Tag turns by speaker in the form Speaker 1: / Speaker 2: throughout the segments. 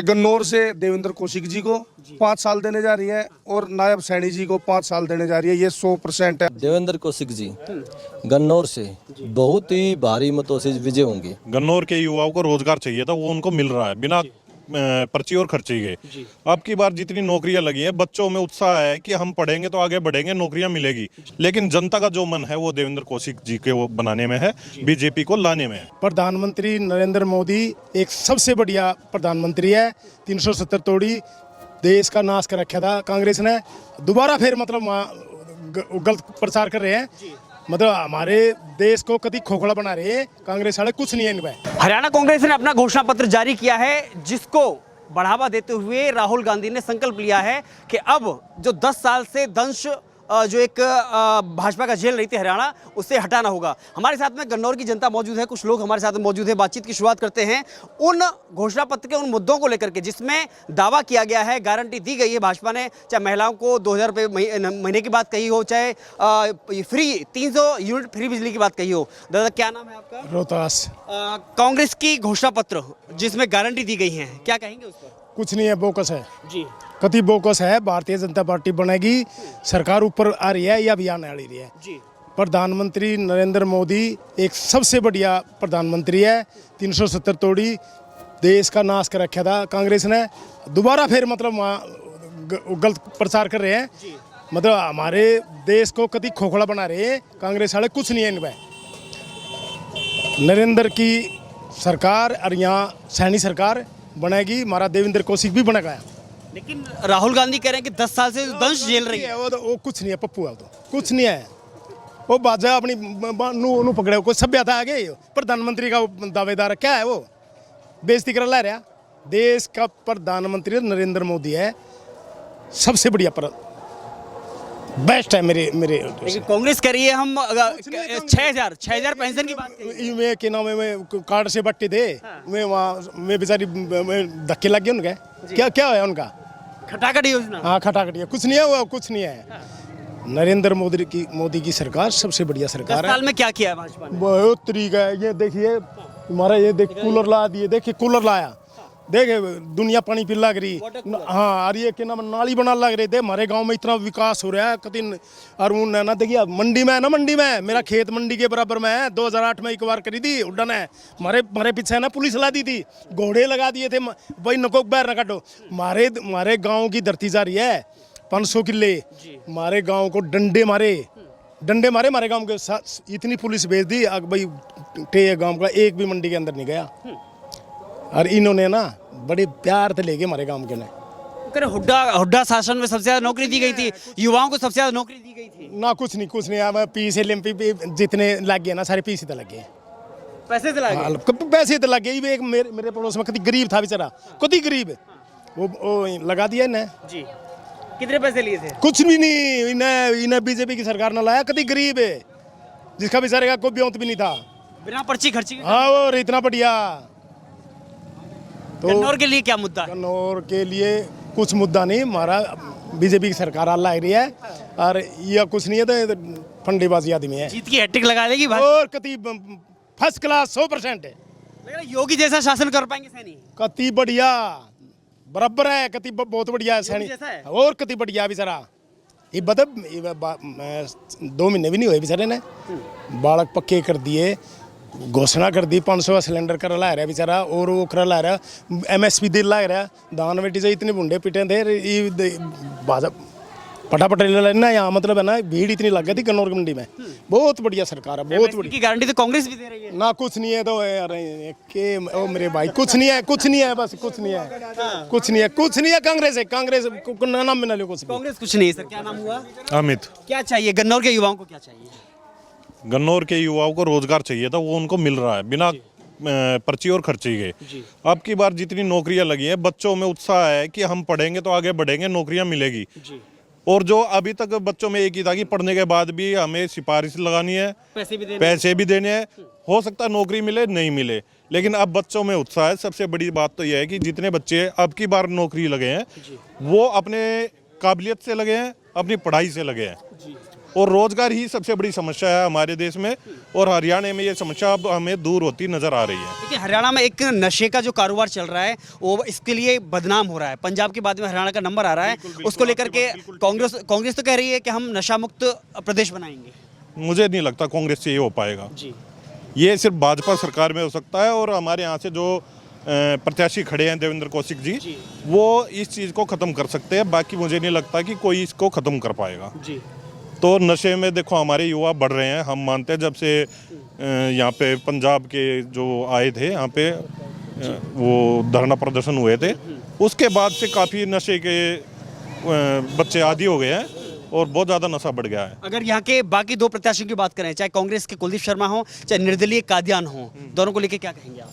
Speaker 1: गन्नौर से देवेंद्र कौशिक जी को 5 साल देने जा रही है और नायब सैनी जी को 5 साल देने जा रही है। ये 100% है।
Speaker 2: देवेंद्र कौशिक जी गन्नौर से बहुत ही भारी मतों से विजय होंगे।
Speaker 3: गन्नौर के युवाओं को रोजगार चाहिए था, वो उनको मिल रहा है बिना पर्ची और खर्चे के। अब की बार जितनी नौकरियां लगी हैं, बच्चों में उत्साह है कि हम पढ़ेंगे तो आगे बढ़ेंगे, नौकरियां मिलेगी। लेकिन जनता का जो मन है वो देवेंद्र कौशिक जी के वो बनाने में है, बीजेपी को लाने में है।
Speaker 4: प्रधानमंत्री नरेंद्र मोदी एक सबसे बढ़िया प्रधानमंत्री है। 370 तोड़ी देश का नाश कर रखा था कांग्रेस ने। दोबारा फिर मतलब गलत प्रचार कर रहे हैं, मतलब हमारे देश को कभी खोखला बना रहे हैं। कांग्रेस वाले कुछ नहीं है इनमें।
Speaker 5: हरियाणा कांग्रेस ने अपना घोषणा पत्र जारी किया है, जिसको बढ़ावा देते हुए राहुल गांधी ने संकल्प लिया है कि अब जो 10 साल से दंश जो एक भाजपा का झेल रही थी हरियाणा, उससे हटाना होगा। हमारे साथ में गन्नौर की जनता मौजूद है, कुछ लोग हमारे साथ में मौजूद है। बातचीत की शुरुआत करते हैं उन घोषणा पत्र के उन मुद्दों को लेकर के जिसमें दावा किया गया है, गारंटी दी गई है भाजपा ने, चाहे महिलाओं को 2000 रुपये महीने की बात कही हो, चाहे फ्री 300 यूनिट फ्री बिजली की बात कही हो। दादा क्या नाम है आपका?
Speaker 4: रोहतास।
Speaker 5: कांग्रेस की घोषणा पत्र जिसमें गारंटी दी गई है, क्या कहेंगे उस पर?
Speaker 4: कुछ नहीं है, बोकस है
Speaker 5: जी,
Speaker 4: कति बोकस है। भारतीय जनता पार्टी बनेगी, सरकार ऊपर आ रही है या अभियान आ रही है
Speaker 5: जी।
Speaker 4: प्रधानमंत्री नरेंद्र मोदी एक सबसे बढ़िया प्रधानमंत्री है। 370 तोड़ी देश का नाश कर रखा था कांग्रेस ने। दोबारा फिर मतलब गलत प्रचार कर रहे हैं, मतलब हमारे देश को कभी खोखला बना रहे हैं। कांग्रेस वाले कुछ नहीं है इनमें। नरेंद्र की सरकार और यहाँ सैनी सरकार बनेगी, हमारा देवेंद्र कौशिक भी बनेगा।
Speaker 5: लेकिन राहुल गांधी कह रहे हैं कि 10 साल से दंश झेल रही है।
Speaker 4: वो कुछ नहीं है, पप्पू है, तो कुछ नहीं है। वो बाजा अपनी नू पकड़े, कोई सभ्यता आ गई। प्रधानमंत्री का दावेदार क्या है, वो बेइज्जती कर ला रहा। देश का प्रधानमंत्री नरेंद्र मोदी है, सबसे बढ़िया बेस्ट है मेरे।
Speaker 5: लेकिन कांग्रेस कह रही है हम 6,000 पेंशन की बात कही।
Speaker 4: मैं के नाम में कार्ड से बट्टे थे। मैं वहाँ मैं बेचारी धक्के लग गए उनके। क्या है उनका?
Speaker 5: खटाखट योजना।
Speaker 4: हाँ, खटाखट है। कुछ नहीं है, वो कुछ नहीं है। नरेंद्र मोदी की सरकार सबसे बढ़िया सरकार है।
Speaker 5: 10 साल में क्या किया है भाजपा ने?
Speaker 4: बहुत तरीका है। ये देखिए हमारा, ये देख कूलर ला दिए, देखिए कूलर लाया, देखे दुनिया पानी पी लग रही। हाँ, और ये क्या नाम नाली बना लग रहे थे। हमारे गांव में इतना विकास हो रहा है कति। और वो ना देखिए मंडी में है ना, मंडी में मेरा खेत मंडी के बराबर में है। 2008 में एक बार करी थी उड्डन है। हमारे पीछे है ना पुलिस ला दी थी, घोड़े लगा दिए थे भाई, नको बैर न काटो। हमारे गाँव की धरती जा रही है 500 किले। हमारे गाँव को डंडे मारे हमारे गाँव के साथ। इतनी पुलिस भेज दी भाई, गाँव का एक भी मंडी के अंदर नहीं गया। और इन्होंने ना बड़े प्यार से लेके हमारे गांव के ने।
Speaker 5: हुड्डा शासन में सबसे ज्यादा नौकरी दी गई थी, युवाओं को सबसे ज्यादा नौकरी दी गई थी।
Speaker 4: ना कुछ नहीं। अब PCLMP जितने लग गए ना, सारे पीसी तो लग गए।
Speaker 5: पैसे तो लगे,
Speaker 4: पैसे तो लग गए। एक मेरे पड़ोस में कभी गरीब था बेचारा, कभी गरीब, वो लगा दिया इन्हें
Speaker 5: जी। कितने पैसे लिए थे?
Speaker 4: कुछ भी नहीं। इन्हें बीजेपी की सरकार ने लाया। कभी गरीब है जिसका बेचारे का कोई ब्योंत भी नहीं था,
Speaker 5: बिना पर्ची खर्ची।
Speaker 4: हाँ, और इतना बढ़िया।
Speaker 5: तो गन्नौर के लिए क्या मुद्दा है?
Speaker 4: गन्नौर के लिए कुछ मुद्दा नहीं। हमारा बीजेपी की सरकार अल्लाह रही है, और यह कुछ नहीं है तो फंडेबाजी आदमी है।
Speaker 5: जीत की हैट्रिक लगा देगी भाई।
Speaker 4: और कति फर्स्ट क्लास 100% है।
Speaker 5: योगी जैसा शासन कर पाएंगे सैनी?
Speaker 4: कति बढ़िया, बराबर है। कति बहुत बढ़िया है सैनी, और कति बढ़िया बेचारा। ये बता 2 महीने भी नहीं हुए बेचारे ने, बालक पक्के कर दिए, घोषणा कर दी 500 सिलेंडर कर ला रहा बेचारा। और वो कर ला रहा MSP दिल ला रहा। दान बेटी से इतने बुंडे पिटे थे, भाजपा फटाफट लेना यहाँ, मतलब है ना भीड़ इतनी लग गई थी गन्नौर मंडी में। बहुत बढ़िया सरकार है, बहुत बढ़िया
Speaker 5: की गारंटी तो कांग्रेस भी दे रही है
Speaker 4: ना। कुछ नहीं है तो यार के मेरे भाई, कुछ नहीं है, कुछ नहीं है, बस कुछ नहीं है, कुछ नहीं है, कुछ नहीं है। कांग्रेस है, कांग्रेस नाम में ना लो कुछ।
Speaker 5: कांग्रेस कुछ नहीं। सर क्या नाम हुआ?
Speaker 3: अमित।
Speaker 5: क्या चाहिए गन्नौर के युवाओं को, क्या चाहिए?
Speaker 3: गन्नौर के युवाओं को रोजगार चाहिए था, वो उनको मिल रहा है बिना पर्ची और खर्चे के। अब की बार जितनी नौकरियां लगी हैं, बच्चों में उत्साह है कि हम पढ़ेंगे तो आगे बढ़ेंगे, नौकरियां मिलेगी। और जो अभी तक बच्चों में एक ही था कि पढ़ने के बाद भी हमें सिफारिश लगानी है, पैसे भी देने हैं, हो सकता है नौकरी मिले नहीं मिले, लेकिन अब बच्चों में उत्साह है। सबसे बड़ी बात तो यह है कि जितने बच्चे अब की बार नौकरी लगे हैं, वो अपने काबिलियत से लगे हैं, अपनी पढ़ाई से लगे हैं। और रोजगार ही सबसे बड़ी समस्या है हमारे देश में, और हरियाणा में ये समस्या अब हमें दूर होती नजर आ रही है।
Speaker 5: देखिए हरियाणा में एक नशे का जो कारोबार चल रहा है वो इसके लिए बदनाम हो रहा है। पंजाब के बाद में हरियाणा का नंबर आ रहा है, उसको लेकर के कांग्रेस तो कह रही है कि हम नशा मुक्त प्रदेश बनाएंगे।
Speaker 3: मुझे नहीं लगता कांग्रेस से ये हो पाएगा।
Speaker 5: जी
Speaker 3: ये सिर्फ भाजपा सरकार में हो सकता है, और हमारे यहाँ से जो प्रत्याशी खड़े हैं देवेंद्र कौशिक जी, वो इस चीज़ को ख़त्म कर सकते हैं। बाकी मुझे नहीं लगता कि कोई इसको ख़त्म कर पाएगा।
Speaker 5: जी
Speaker 3: तो नशे में देखो हमारे युवा बढ़ रहे हैं। हम मानते हैं जब से यहाँ पे पंजाब के जो आए थे यहाँ पे वो धरना प्रदर्शन हुए थे, उसके बाद से काफ़ी नशे के बच्चे आदी हो गए हैं और बहुत ज़्यादा नशा बढ़ गया है।
Speaker 5: अगर यहाँ के बाकी दो प्रत्याशियों की बात करें, चाहे कांग्रेस के कुलदीप शर्मा हो चाहे निर्दलीय कादियान हो, दोनों को लेकर क्या कहेंगे आप?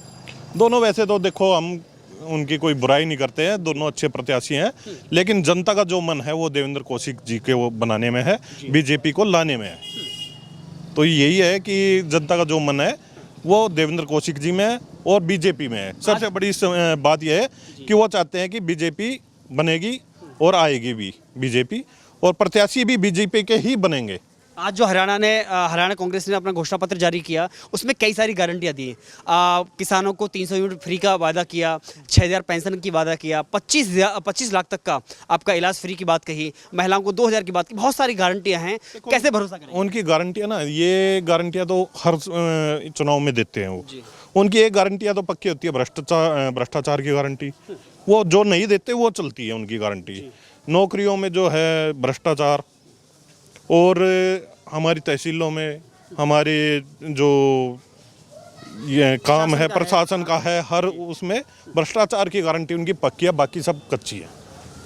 Speaker 3: दोनों वैसे तो देखो हम उनकी कोई बुराई नहीं करते हैं, दोनों अच्छे प्रत्याशी हैं, लेकिन जनता का जो मन है वो देवेंद्र कौशिक जी के वो बनाने में है, बीजेपी को लाने में है। तो यही है कि जनता का जो मन है वो देवेंद्र कौशिक जी में है और बीजेपी में है। सबसे बड़ी बात यह है कि वो चाहते हैं कि बीजेपी बनेगी और आएगी भी बीजेपी, और प्रत्याशी भी बीजेपी के ही बनेंगे।
Speaker 5: आज जो हरियाणा कांग्रेस ने अपना घोषणा पत्र जारी किया, उसमें कई सारी गारंटियां दी। किसानों को 300 यूनिट फ्री का वादा किया, 6000 पेंशन की वादा किया, 25 लाख तक का आपका इलाज फ्री की बात कही, महिलाओं को 2000 की बात की। बहुत सारी गारंटियां हैं, कैसे भरोसा करें?
Speaker 3: उनकी गारंटियां ना, ये गारंटियां तो हर चुनाव में देते हैं वो। उनकी एक गारंटियां तो पक्की होती है, भ्रष्टाचार की गारंटी, वो जो नहीं देते वो चलती है उनकी गारंटी। नौकरियों में जो है भ्रष्टाचार, और हमारी तहसीलों में हमारे जो ये काम है प्रशासन का है, हर उसमें भ्रष्टाचार की गारंटी उनकी पक्की है, बाकी सब कच्ची है।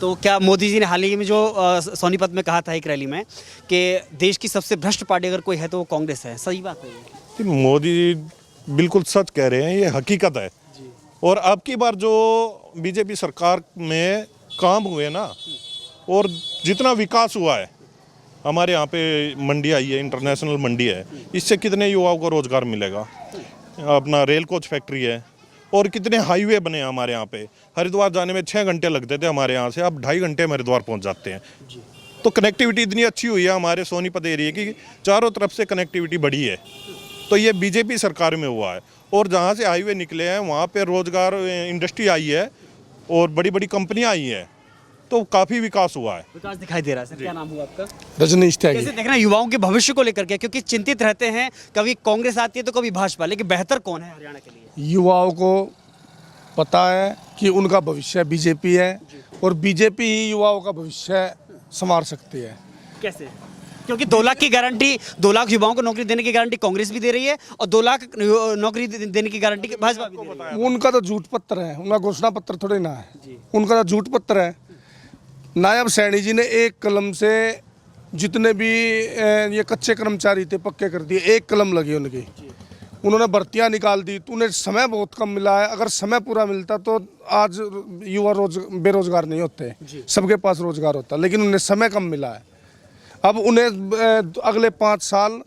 Speaker 5: तो क्या मोदी जी ने हाल ही में जो सोनीपत में कहा था एक रैली में कि देश की सबसे भ्रष्ट पार्टी अगर कोई है तो वो कांग्रेस है, सही बात है?
Speaker 3: कि मोदी बिल्कुल सच कह रहे हैं, ये हकीकत है। और अब की बार जो बीजेपी सरकार में काम हुए ना, और जितना विकास हुआ है, हमारे यहाँ पे मंडी आई है, इंटरनेशनल मंडी है, इससे कितने युवाओं को रोजगार मिलेगा। अपना रेल कोच फैक्ट्री है, और कितने हाईवे बने हैं हमारे यहाँ पे। हरिद्वार जाने में 6 घंटे लगते थे हमारे यहाँ से, अब 2.5 घंटे में हरिद्वार पहुँच जाते हैं। तो कनेक्टिविटी इतनी अच्छी हुई है हमारे सोनीपत एरिया की, चारों तरफ से कनेक्टिविटी बढ़ी है। तो ये बीजेपी सरकार में हुआ है, और जहाँ से हाईवे निकले हैं वहाँ पे रोजगार इंडस्ट्री आई है और बड़ी बड़ी कंपनियाँ आई हैं, तो काफ़ी विकास हुआ है।
Speaker 5: विकास दिखाई दे रहा है। सर क्या नाम हुआ आपका?
Speaker 1: रजनीश त्यागी।
Speaker 5: कैसे देख रहे हैं युवाओं के भविष्य को लेकर के, क्योंकि चिंतित रहते हैं, कभी कांग्रेस आती है तो कभी भाजपा, लेकिन बेहतर कौन है हरियाणा के लिए?
Speaker 1: युवाओं को पता है कि उनका भविष्य बीजेपी है, और बीजेपी ही युवाओं का भविष्य संवार सकती है।
Speaker 5: कैसे? क्योंकि 2 लाख की गारंटी, 2 लाख युवाओं को नौकरी देने की गारंटी कांग्रेस भी दे रही है, और 2 लाख नौकरी देने की गारंटी भाजपा भी दे रही है।
Speaker 1: उनका तो झूठ पत्र है, उनका घोषणा पत्र थोड़े ना है, उनका तो झूठ पत्र है। नायब सैनी जी ने एक कलम से जितने भी ये कच्चे कर्मचारी थे पक्के कर दिए, एक कलम लगी उनकी। उन्होंने भर्तियां निकाल दी, तो उन्हें समय बहुत कम मिला है। अगर समय पूरा मिलता तो आज युवा बेरोजगार नहीं होते, सबके पास रोजगार होता, लेकिन उन्हें समय कम मिला है। अब उन्हें अगले 5 साल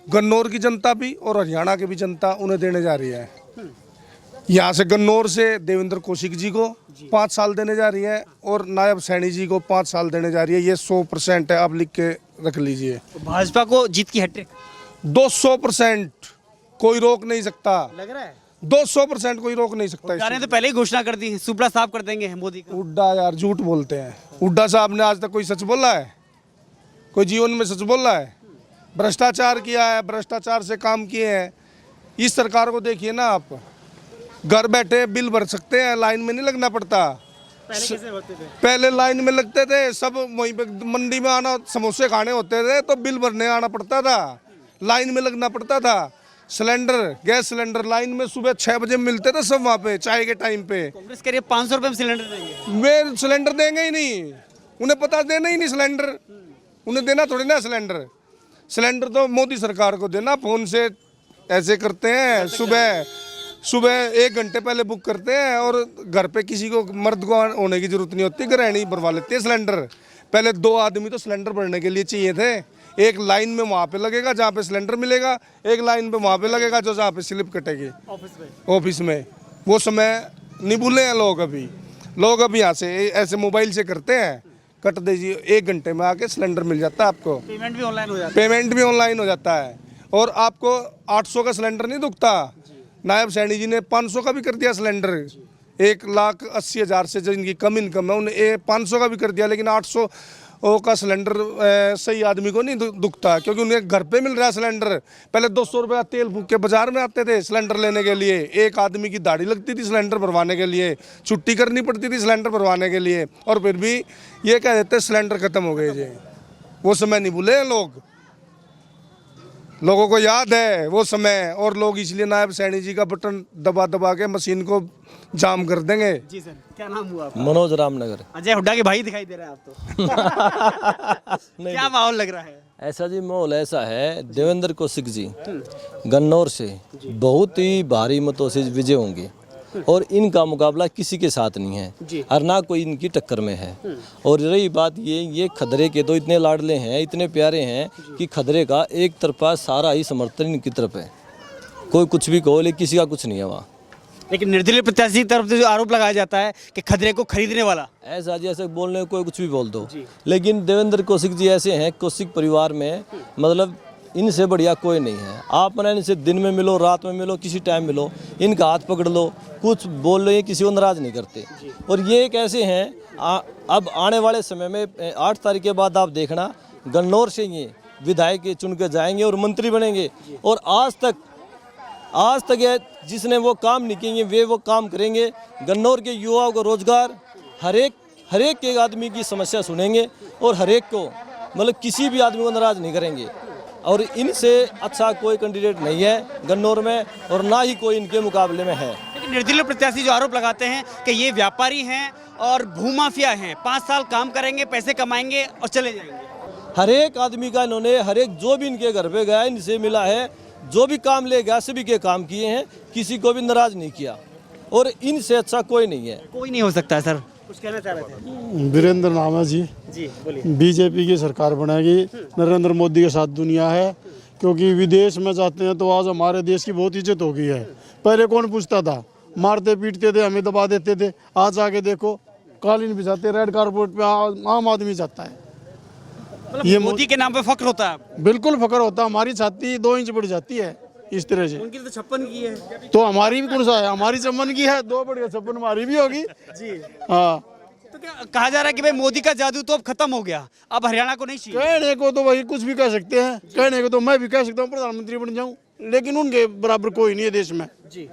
Speaker 1: गन्नौर की जनता भी और हरियाणा की भी जनता उन्हें देने जा रही है। यहाँ से गन्नौर से देवेंद्र कौशिक जी को 5 साल देने जा रही है, और नायब सैनी जी को 5 साल देने जा रही है। ये 100% है, आप लिख के रख लीजिए।
Speaker 5: तो भाजपा को जीत की हैट्रिक
Speaker 1: 200%, कोई रोक नहीं सकता।
Speaker 5: लग रहा है
Speaker 1: 200% कोई रोक नहीं सकता।
Speaker 5: सरकार ने तो पहले ही घोषणा कर दी, सुपड़ा साफ कर देंगे मोदी का।
Speaker 1: हुड्डा यार झूठ बोलते हैं। हुड्डा साहब ने आज तक कोई सच बोला है? कोई जीवन में सच बोला है? भ्रष्टाचार किया है, भ्रष्टाचार से काम किए हैं। इस सरकार को देखिए ना आप, घर बैठे बिल भर सकते हैं, लाइन में नहीं लगना पड़ता।
Speaker 5: पहले कैसे होते थे?
Speaker 1: पहले लाइन में लगते थे, सब वहीं पे मंडी में आना, समोसे खाने होते थे तो बिल भरने आना पड़ता था, लाइन में लगना पड़ता था। सिलेंडर, गैस सिलेंडर लाइन में सुबह 6 बजे मिलते थे सब, वहाँ पे चाय के टाइम पे।
Speaker 5: कांग्रेस कह रही है 500 रुपये में सिलेंडर देंगे।
Speaker 1: वे सिलेंडर देंगे ही नहीं, उन्हें पता देना ही नहीं सिलेंडर, उन्हें देना थोड़ी ना सिलेंडर। सिलेंडर तो मोदी सरकार को देना, फोन से ऐसे करते हैं, सुबह 1 घंटे पहले बुक करते हैं, और घर पे किसी को मर्द को होने की जरूरत नहीं होती, गृहिणी भरवा लेते हैं सिलेंडर। पहले 2 आदमी तो सिलेंडर भरने के लिए चाहिए थे। एक लाइन में वहाँ पे लगेगा जहाँ पे सिलेंडर मिलेगा, एक लाइन पे वहाँ पे लगेगा जो जहाँ पे स्लिप कटेगी ऑफिस में। वो समय नहीं भूले हैं लोग अभी। लोग अभी यहाँ से ऐसे मोबाइल से करते हैं, कट दीजिए, 1 घंटे में आके सिलेंडर मिल जाता है आपको।
Speaker 5: पेमेंट भी ऑनलाइन हो जाता
Speaker 1: पेमेंट भी ऑनलाइन हो जाता है। और आपको 800 का सिलेंडर नहीं दुखता। नायब सैनी जी ने 500 का भी कर दिया सिलेंडर। 1,80,000 से जिनकी कम इनकम है उन्हें 500 का भी कर दिया, लेकिन 800 का सिलेंडर सही आदमी को नहीं दुखता, क्योंकि उन्हें घर पे मिल रहा है सिलेंडर। पहले 200 रुपया तेल फूक के बाजार में आते थे सिलेंडर लेने के लिए। एक आदमी की दाढ़ी लगती थी सिलेंडर भरवाने के लिए, छुट्टी करनी पड़ती थी सिलेंडर भरवाने के लिए, और फिर भी ये कह देते सिलेंडर खत्म हो गए जी। वो समय नहीं भूले लोगों को याद है वो समय। और लोग इसलिए नायब सैनी जी का बटन दबा दबा के मशीन को जाम कर देंगे।
Speaker 5: जी सर, क्या नाम हुआ आपका?
Speaker 2: मनोज रामनगर।
Speaker 5: अजय हुड्डा के भाई दिखाई दे रहे हैं आप तो। क्या माहौल लग रहा है?
Speaker 2: ऐसा जी माहौल ऐसा है, देवेंद्र कौशिक जी गन्नौर से बहुत ही भारी मतों से विजय होंगे और इनका मुकाबला किसी के साथ नहीं है और ना कोई इनकी टक्कर में है। और रही बात ये खदरे के तो इतने लाडले हैं, इतने प्यारे हैं कि खदरे का एक तरफा सारा ही समर्थन इनकी तरफ है। कोई कुछ भी कहो लेकिन किसी का कुछ नहीं है वहाँ।
Speaker 5: लेकिन निर्दलीय प्रत्याशी की तरफ से जो आरोप लगाया जाता है कि खदरे को खरीदने वाला,
Speaker 2: ऐसा जी ऐसे बोलने को कोई कुछ भी बोल दो, लेकिन देवेंद्र कौशिक जी ऐसे हैं, कौशिक परिवार में मतलब इनसे बढ़िया कोई नहीं है। आप ना इनसे दिन में मिलो, रात में मिलो, किसी टाइम मिलो, इनका हाथ पकड़ लो, कुछ बोल लो, ये किसी को नाराज नहीं करते। और ये एक ऐसे हैं अब आने वाले समय में 8 तारीख के बाद आप देखना गन्नौर से ये विधायक चुन के जाएंगे और मंत्री बनेंगे। और आज तक ये जिसने वो काम नहीं किए वे वो काम करेंगे। गन्नौर के युवाओं को रोजगार, हर एक एक आदमी की समस्या सुनेंगे और हर एक को मतलब किसी भी आदमी को नाराज नहीं करेंगे। और इनसे अच्छा कोई कैंडिडेट नहीं है गन्नौर में और ना ही कोई इनके मुकाबले में है।
Speaker 5: लेकिन निर्दलीय प्रत्याशी जो आरोप लगाते हैं कि ये व्यापारी हैं और भूमाफिया हैं, 5 साल काम करेंगे, पैसे कमाएंगे और चले जाएंगे।
Speaker 2: हर एक आदमी का इन्होंने हर एक जो भी इनके घर पे गया इनसे मिला है, जो भी काम ले गया सभी के काम किए हैं, किसी को भी नाराज नहीं किया और इनसे अच्छा कोई नहीं है।
Speaker 5: कोई नहीं हो सकता है सर, कुछ कहना चाह रहे थे?
Speaker 4: वीरेंद्र नाम है जी।
Speaker 5: बोलिए।
Speaker 4: बीजेपी की सरकार बनेगी, नरेंद्र मोदी के साथ दुनिया है, क्योंकि विदेश में जाते हैं तो आज हमारे देश की बहुत इज्जत हो गई है। पहले कौन पूछता था, मारते पीटते थे, हमें दबा देते थे। आज आके देखो कालीन बिछाते, रेड कारपेट पे आम आदमी जाता है।
Speaker 5: ये मोदी के नाम पे फख्र होता है?
Speaker 4: बिल्कुल फख्र होता है। हमारी छाती 2 इंच बढ़ जाती है इस तरह से।
Speaker 5: उनकी तो 56 की है,
Speaker 4: तो हमारी भी कौन सा है, हमारी 56 की है, 2 बढ़ गया 56 हमारी भी होगी जी। हाँ,
Speaker 5: तो क्या कहा जा रहा है कि भाई मोदी का जादू तो अब खत्म हो गया, अब हरियाणा को नहीं चाहिए?
Speaker 4: कहने को तो वही कुछ भी कह सकते हैं, कहने को तो मैं भी कह सकता हूँ प्रधानमंत्री बन जाऊं, लेकिन उनके बराबर कोई नहीं है देश में
Speaker 5: जी।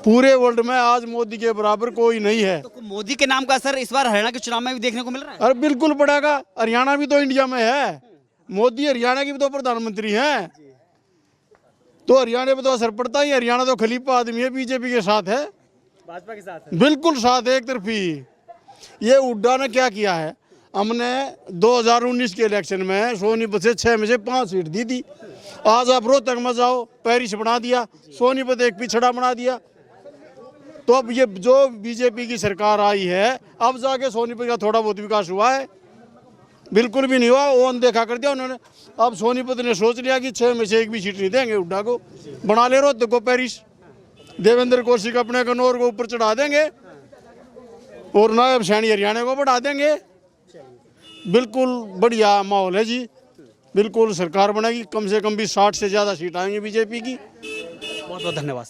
Speaker 4: पूरे वर्ल्ड में। आज मोदी के बराबर कोई नहीं है।
Speaker 5: तो मोदी के नाम का असर इस बार हरियाणा के चुनाव में भी देखने को मिल रहा है?
Speaker 4: अरे बिल्कुल पड़ेगा, हरियाणा भी तो इंडिया में है, मोदी हरियाणा की भी तो प्रधानमंत्री हैं, तो हरियाणा पे तो असर पड़ता ही। हरियाणा तो खलीफा आदमी है, बीजेपी के साथ है,
Speaker 5: भाजपा के साथ है।
Speaker 4: बिल्कुल साथ है, एक तरफी। ये हुड्डा ने क्या किया है, हमने 2019 के इलेक्शन में सोनीपत से 6 में से 5 सीट दी थी। आज आप रोहतक में जाओ, पैरिस बना दिया, सोनीपत एक पिछड़ा बना दिया। तो अब ये जो बीजेपी की सरकार आई है, अब जाके सोनीपत का थोड़ा बहुत विकास हुआ है? बिल्कुल भी नहीं हुआ, वो अनदेखा कर दिया उन्होंने। अब सोनीपत ने सोच लिया कि 6 में से 1 भी सीट नहीं देंगे हुड्डा को, बना ले रोहतक को पैरिस। देवेंद्र कौशिक अपने गन्नौर को ऊपर चढ़ा देंगे और नायब सैनी हरियाणा को बढ़ा देंगे। बिल्कुल बढ़िया माहौल है जी, बिल्कुल सरकार बनेगी, कम से कम भी 60 से ज़्यादा सीट आएंगी बीजेपी की।
Speaker 5: बहुत बहुत धन्यवाद सर।